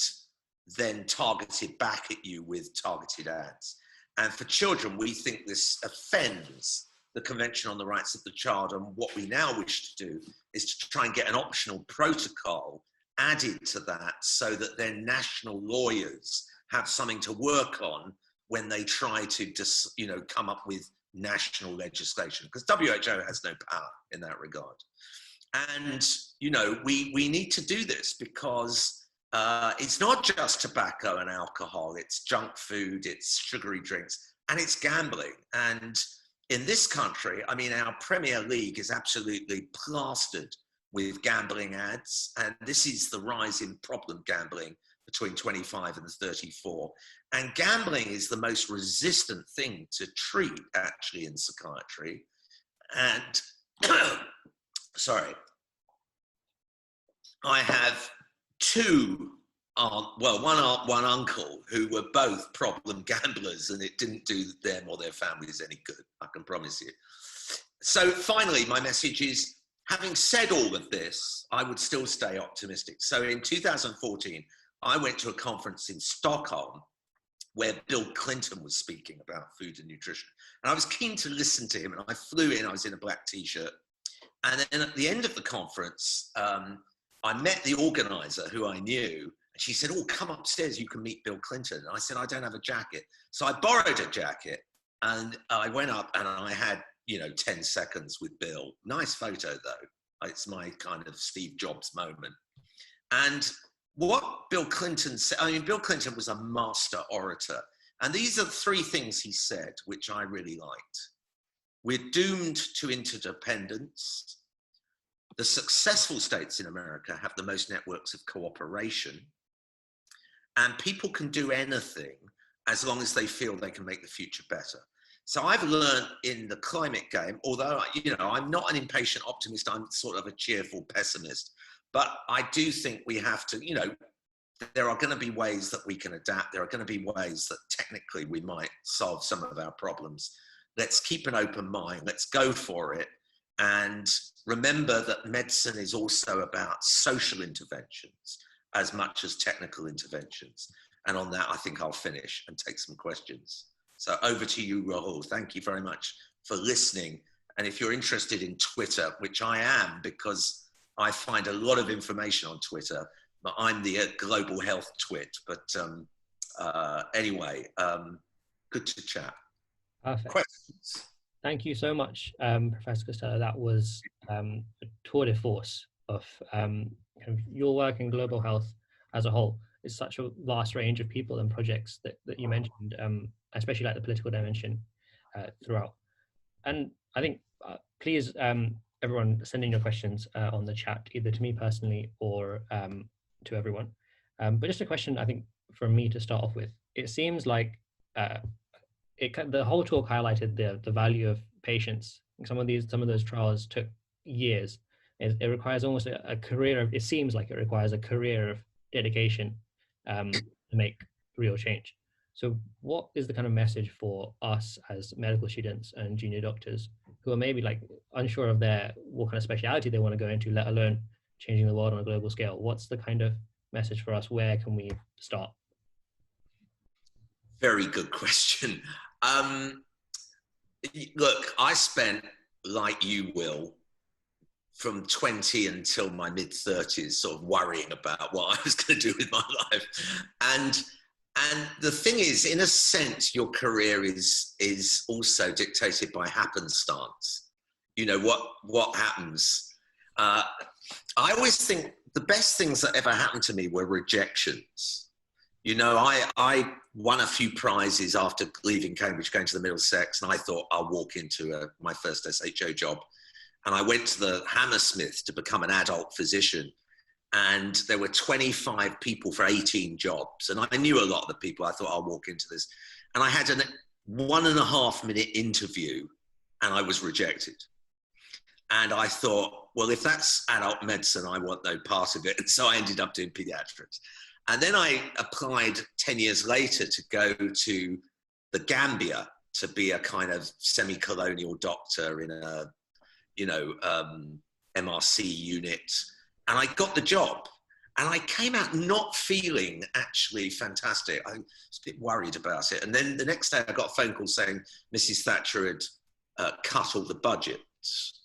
then targeted back at you with targeted ads. And for children, we think this offends the Convention on the Rights of the Child. And what we now wish to do is to try and get an optional protocol added to that, so that then national lawyers have something to work on when they try to come up with national legislation, because WHO has no power in that regard. And we need to do this, because it's not just tobacco and alcohol, it's junk food, it's sugary drinks, and it's gambling. And in this country, I mean, our Premier League is absolutely plastered with gambling ads, and this is the rise in problem gambling between 25 and 34. And gambling is the most resistant thing to treat, actually, in psychiatry. And sorry, I have two one aunt, one uncle, who were both problem gamblers, and it didn't do them or their families any good, I can promise you. So finally, my message is, having said all of this, I would still stay optimistic. So in 2014, I went to a conference in Stockholm where Bill Clinton was speaking about food and nutrition. And I was keen to listen to him, and I flew in, I was in a black t-shirt. And then at the end of the conference, I met the organizer who I knew, and she said, "Oh, come upstairs, you can meet Bill Clinton." And I said, "I don't have a jacket." So I borrowed a jacket, and I went up and I had 10 seconds with Bill. Nice photo though. It's my kind of Steve Jobs moment. And what Bill Clinton said, Bill Clinton was a master orator. And these are the three things he said, which I really liked. we're doomed to interdependence. The successful states in America have the most networks of cooperation, and people can do anything as long as they feel they can make the future better. So I've learned in the climate game, although, you know, I'm not an impatient optimist, I'm sort of a cheerful pessimist, but I do think we have to, you know, there are going to be ways that we can adapt. There are going to be ways that technically we might solve some of our problems. Let's keep an open mind. Let's go for it. And remember that medicine is also about social interventions as much as technical interventions. And on that, I think I'll finish and take some questions. So over to you, Rahul. Thank you very much for listening. And if you're interested in Twitter, which I am, because I find a lot of information on Twitter, but I'm the global health twit. But anyway, good to chat. Perfect. Questions? Thank you so much, Professor Costello. That was a tour de force of kind of your work in global health as a whole. It's such a vast range of people and projects that you mentioned, especially like the political dimension throughout. And I think, please, everyone, send in your questions on the chat, either to me personally or to everyone. But just a question, I think, from me to start off with. It seems like the whole talk highlighted the value of patience. Some of those trials took years. It requires almost a career of, it seems like it requires a career of dedication to make real change. So what is the kind of message for us as medical students and junior doctors who are maybe like unsure of what kind of specialty they want to go into, let alone changing the world on a global scale? What's the kind of message for us? Where can we start? Very good question. Look, I spent, like you will, from 20 until my mid-30s sort of worrying about what I was going to do with my life. And the thing is, in a sense, your career is also dictated by happenstance. You know, what happens. I always think the best things that ever happened to me were rejections. You know, I won a few prizes after leaving Cambridge, going to the Middlesex, and I thought I'll walk into my first SHO job. And I went to the Hammersmith to become an adult physician. And there were 25 people for 18 jobs. And I knew a lot of the people. I thought I'll walk into this. And I had a 1.5 minute interview and I was rejected. And I thought, well, if that's adult medicine, I want no part of it. And so I ended up doing pediatrics. And then I applied 10 years later to go to the Gambia to be a kind of semi-colonial doctor in a, you know, MRC unit. And I got the job. And I came out not feeling actually fantastic. I was a bit worried about it. And then the next day I got a phone call saying Mrs. Thatcher had cut all the budgets.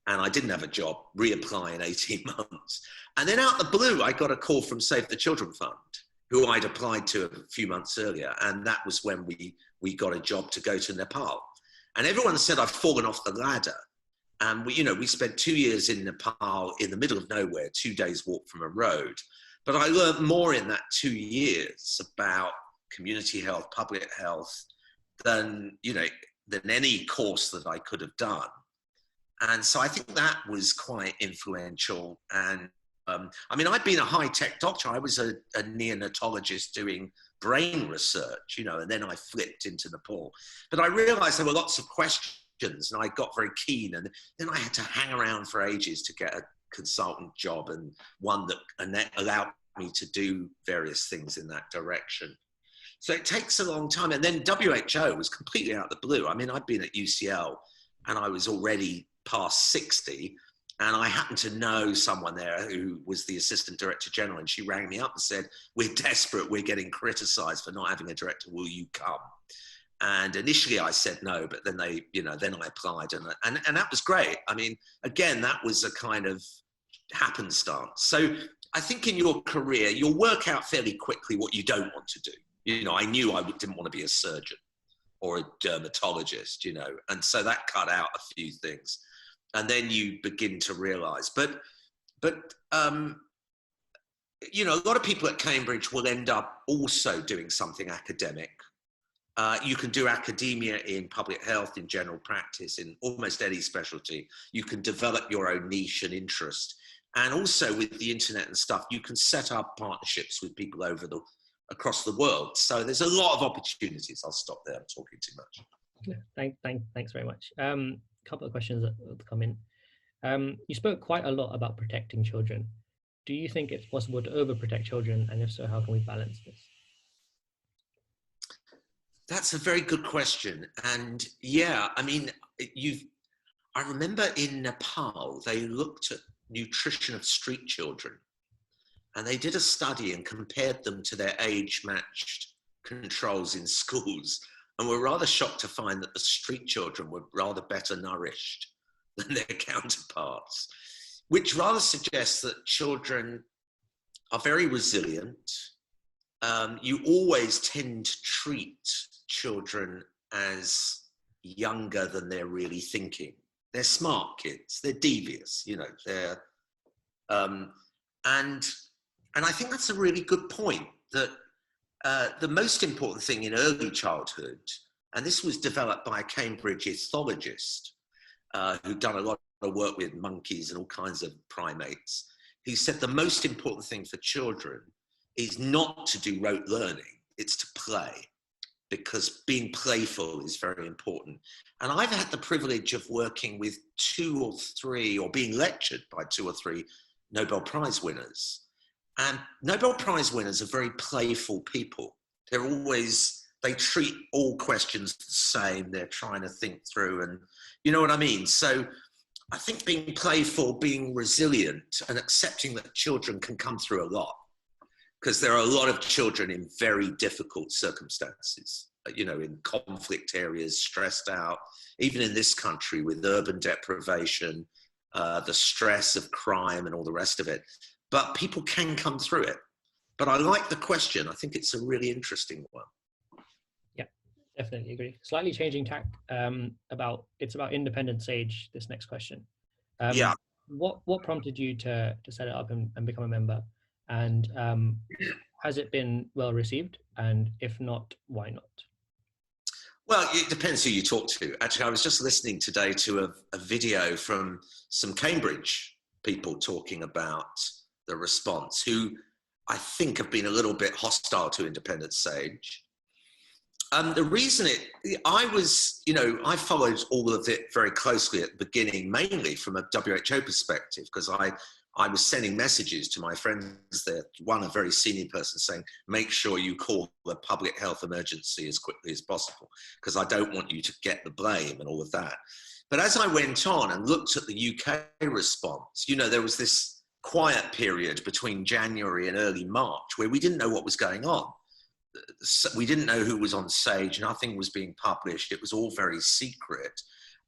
And I didn't have a job, reapply in 18 months. And then out the blue, I got a call from Save the Children Fund, who I'd applied to a few months earlier. And that was when we got a job to go to Nepal. And everyone said I've fallen off the ladder. And we spent 2 years in Nepal in the middle of nowhere, 2 days walk from a road. But I learned more in that 2 years about community health, public health, than any course that I could have done. And so I think that was quite influential. And I mean, I'd been a high-tech doctor. I was a neonatologist doing brain research, and then I flipped into Nepal. But I realized there were lots of questions and I got very keen. And then I had to hang around for ages to get a consultant job, and one that allowed me to do various things in that direction. So it takes a long time. And then WHO was completely out of the blue. I mean, I'd been at UCL and I was already past 60, and I happened to know someone there who was the assistant director general, and she rang me up and said, we're desperate, we're getting criticized for not having a director, will you come? And initially I said no, but then then I applied, and that was great. I mean, again, that was a kind of happenstance. So I think in your career, you'll work out fairly quickly what you don't want to do. I knew I didn't want to be a surgeon or a dermatologist, and so that cut out a few things. And then you begin to realize, but a lot of people at Cambridge will end up also doing something academic. You can do academia in public health, in general practice, in almost any specialty. You can develop your own niche and interest. And also with the internet and stuff, you can set up partnerships with people across the world. So there's a lot of opportunities. I'll stop there. I'm talking too much. Yeah, thanks very much. A couple of questions that have come in. You spoke quite a lot about protecting children. Do you think it's possible to overprotect children? And if so, how can we balance this? That's a very good question. And yeah, I mean, I remember in Nepal, they looked at nutrition of street children, and they did a study and compared them to their age-matched controls in schools, and were rather shocked to find that the street children were rather better nourished than their counterparts, which rather suggests that children are very resilient. You always tend to treat children as younger than they're really thinking. They're smart kids, they're devious, you know, they're, and I think that's a really good point, that the most important thing in early childhood, and this was developed by a Cambridge ethologist who'd done a lot of work with monkeys and all kinds of primates. He said the most important thing for children is not to do rote learning, it's to play, because being playful is very important. And I've had the privilege of working with 2 or 3, or being lectured by 2 or 3 Nobel Prize winners. And Nobel Prize winners are very playful people. They're always, they treat all questions the same. They're trying to think through, and you know what I mean? So I think being playful, being resilient, and accepting that children can come through a lot, because there are a lot of children in very difficult circumstances, you know, in conflict areas, stressed out, even in this country with urban deprivation, the stress of crime and all the rest of it. But people can come through it. But I like the question. I think it's a really interesting one. Yeah, definitely agree. Slightly changing tack, it's about independence age, this next question. Yeah. What prompted you to set it up and become a member? And has it been well received? And if not, why not? Well, it depends who you talk to. Actually, I was just listening today to a video from some Cambridge people talking about the response, who I think have been a little bit hostile to independence age. The reason I followed all of it very closely at the beginning, mainly from a WHO perspective, because I was sending messages to my friends there, one, a very senior person, saying, make sure you call the public health emergency as quickly as possible, because I don't want you to get the blame and all of that. But as I went on and looked at the UK response, you know, there was this quiet period between January and early March where we didn't know what was going on. We didn't know who was on stage, nothing was being published, it was all very secret.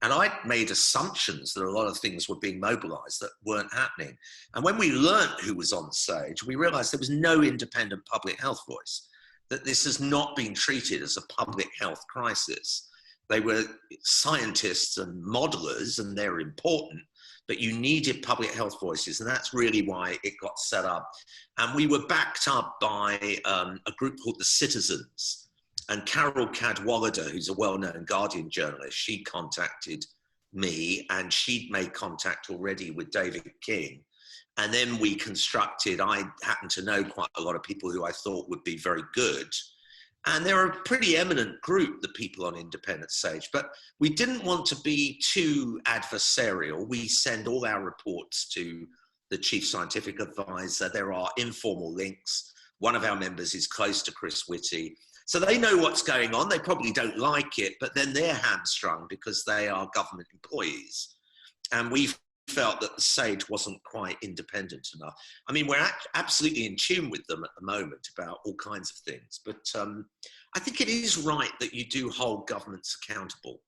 And I made assumptions that a lot of things were being mobilized that weren't happening. And when we learned who was on stage, we realized there was no independent public health voice, that this has not been treated as a public health crisis. They were scientists and modelers, and they're important, but you needed public health voices, and that's really why it got set up. And we were backed up by a group called the Citizens. And Carol Cadwallader, who's a well-known Guardian journalist, she contacted me, and she'd made contact already with David King. And then we constructed, I happen to know quite a lot of people who I thought would be very good. And they're a pretty eminent group, the people on independence age, but we didn't want to be too adversarial. We send all our reports to the chief scientific advisor. There are informal links. One of our members is close to Chris Whitty. So they know what's going on. They probably don't like it, but then they're hamstrung because they are government employees. And we felt that the SAGE wasn't quite independent enough. I mean, we're absolutely in tune with them at the moment about all kinds of things, but I think it is right that you do hold governments accountable.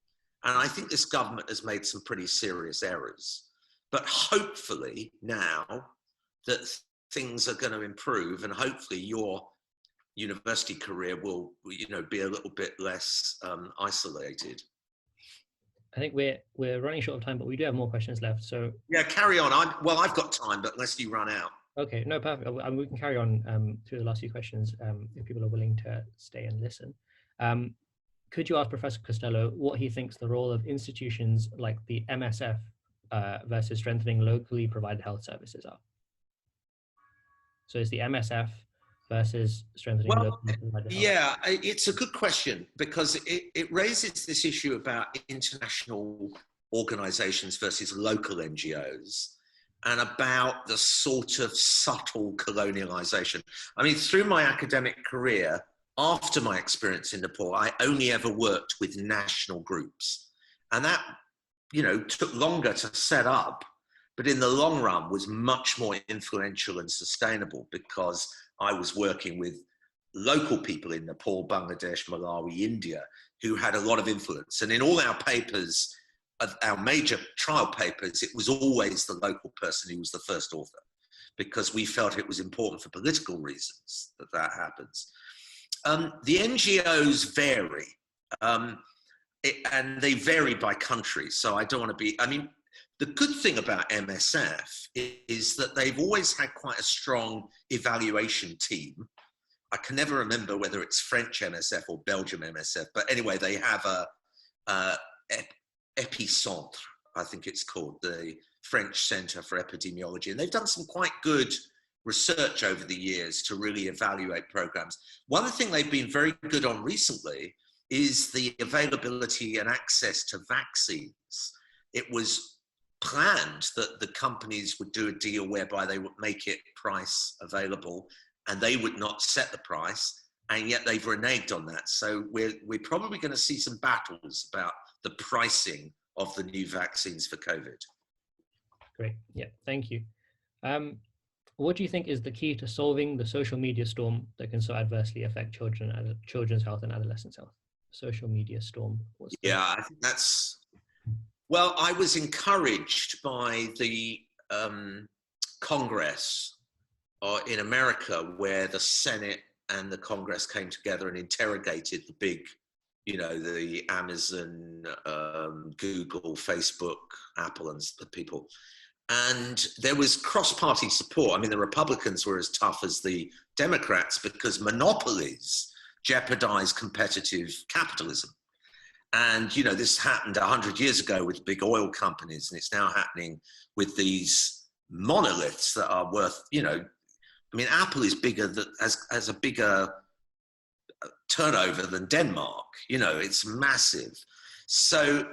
And I think this government has made some pretty serious errors, but hopefully now that things are going to improve, and hopefully your university career will, you know, be a little bit less isolated. I think we're running short of time, but we do have more questions left. So yeah, carry on. I've got time, but unless you run out. Okay, no, perfect. We can carry on through the last few questions if people are willing to stay and listen. could you ask Professor Costello what he thinks the role of institutions like the MSF versus strengthening locally provided health services are? So it's the MSF versus strengthening locally provided health. Yeah, it's a good question, because it raises this issue about international organizations versus local NGOs, and about the sort of subtle colonialization. I mean, through my academic career, after my experience in Nepal, I only ever worked with national groups. And that, took longer to set up, but in the long run was much more influential and sustainable, because I was working with local people in Nepal, Bangladesh, Malawi, India, who had a lot of influence. And in all our papers, our major trial papers, it was always the local person who was the first author, because we felt it was important for political reasons that happens. The NGOs vary, and they vary by country. So I don't want to be, the good thing about MSF is that they've always had quite a strong evaluation team. I can never remember whether it's French MSF or Belgium MSF, but anyway, they have a Epicentre, I think it's called, the French Centre for Epidemiology. And they've done some quite good research over the years to really evaluate programs. One thing they've been very good on recently is the availability and access to vaccines. It was planned that the companies would do a deal whereby they would make it price available and they would not set the price, and yet they've reneged on that. So we're probably going to see some battles about the pricing of the new vaccines for COVID. Great, yeah, thank you. What do you think is the key to solving the social media storm that can so adversely affect children's health and adolescents' health? Social media storm. I think that's, well, I was encouraged by the Congress in America, where the Senate and the Congress came together and interrogated the big, the Amazon, Google, Facebook, Apple, and the people. And there was cross-party support. I mean, the Republicans were as tough as the Democrats, because monopolies jeopardize competitive capitalism. And, this happened 100 years ago with big oil companies, and it's now happening with these monoliths that are worth, Apple is bigger, has a bigger turnover than Denmark. It's massive. So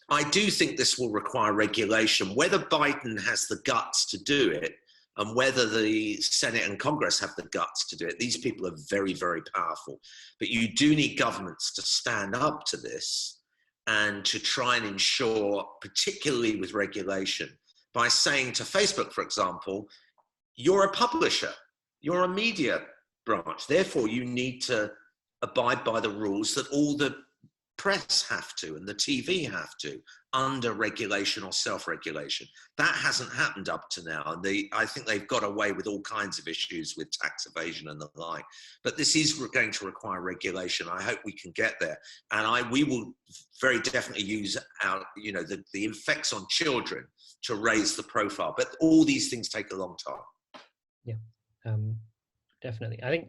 I do think this will require regulation. Whether Biden has the guts to do it, and whether the Senate and Congress have the guts to do it, these people are very, very powerful. But you do need governments to stand up to this and to try and ensure, particularly with regulation, by saying to Facebook, for example, you're a publisher, you're a media branch, therefore you need to abide by the rules that all the press have to and the TV have to, under regulation or self-regulation. That hasn't happened up to now. And I think they've got away with all kinds of issues with tax evasion and the like. But this is going to require regulation. I hope we can get there. And we will very definitely use our, the effects on children to raise the profile. But all these things take a long time. Yeah, definitely. I think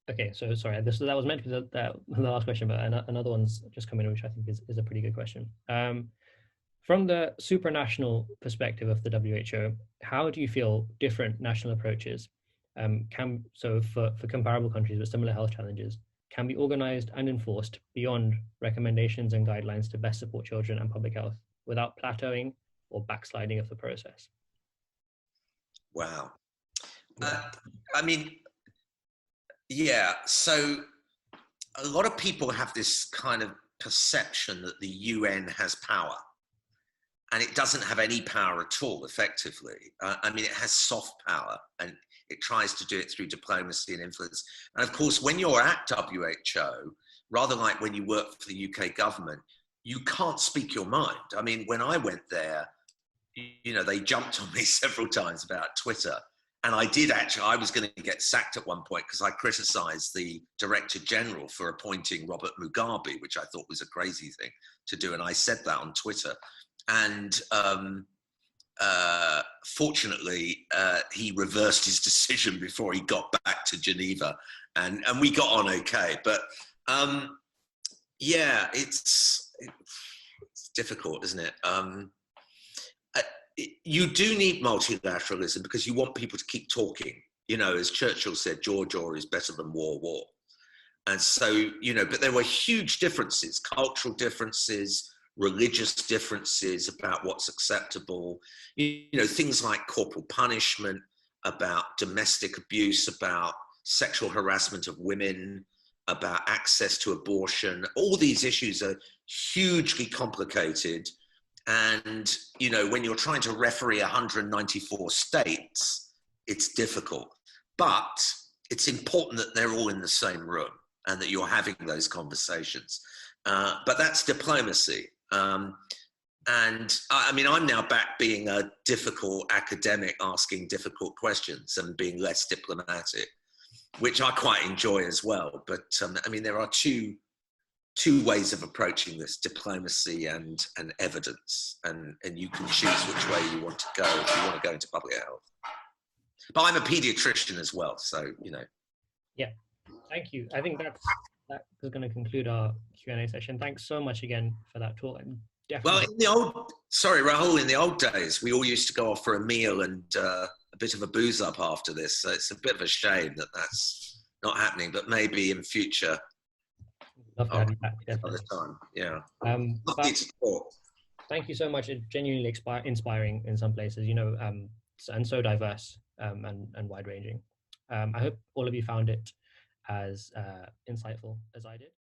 okay, so sorry, that was meant to be the last question, but another one's just come in, which I think is a pretty good question. From the supranational perspective of the WHO, how do you feel different national approaches for comparable countries with similar health challenges can be organized and enforced beyond recommendations and guidelines to best support children and public health without plateauing or backsliding of the process? Wow. Yeah, so a lot of people have this kind of perception that the UN has power, and it doesn't have any power at all, effectively. It has soft power, and it tries to do it through diplomacy and influence. And of course, when you're at WHO, rather like when you work for the UK government, you can't speak your mind. When I went there, they jumped on me several times about Twitter. And I was going to get sacked at one point because I criticized the Director General for appointing Robert Mugabe, which I thought was a crazy thing to do. And I said that on Twitter. And fortunately, he reversed his decision before he got back to Geneva. And we got on okay. But Yeah, it's difficult, isn't it? You do need multilateralism because you want people to keep talking. You know, as Churchill said, jaw is better than war. And so, you know, but there were huge differences, cultural differences, religious differences about what's acceptable, you know, things like corporal punishment, about domestic abuse, about sexual harassment of women, about access to abortion. All these issues are hugely complicated. And, you know, when you're trying to referee 194 states, it's difficult. But it's important that they're all in the same room and that you're having those conversations. But that's diplomacy. And I mean, I'm now back being a difficult academic, asking difficult questions and being less diplomatic, which I quite enjoy as well. But I mean, there are two ways of approaching this: diplomacy and evidence, and you can choose which way you want to go if you want to go into public health. But I'm a pediatrician as well, so you know. Yeah, thank you. I think that is going to conclude our Q&A session. Thanks so much again for that talk. And definitely. Well, Rahul, in the old days, we all used to go off for a meal and a bit of a booze up after this. So it's a bit of a shame that that's not happening, but maybe in future. Love to have you back, definitely. Time. Yeah. Thank you so much. It's genuinely inspiring in some places, you know, and so diverse and wide ranging. I hope all of you found it as insightful as I did.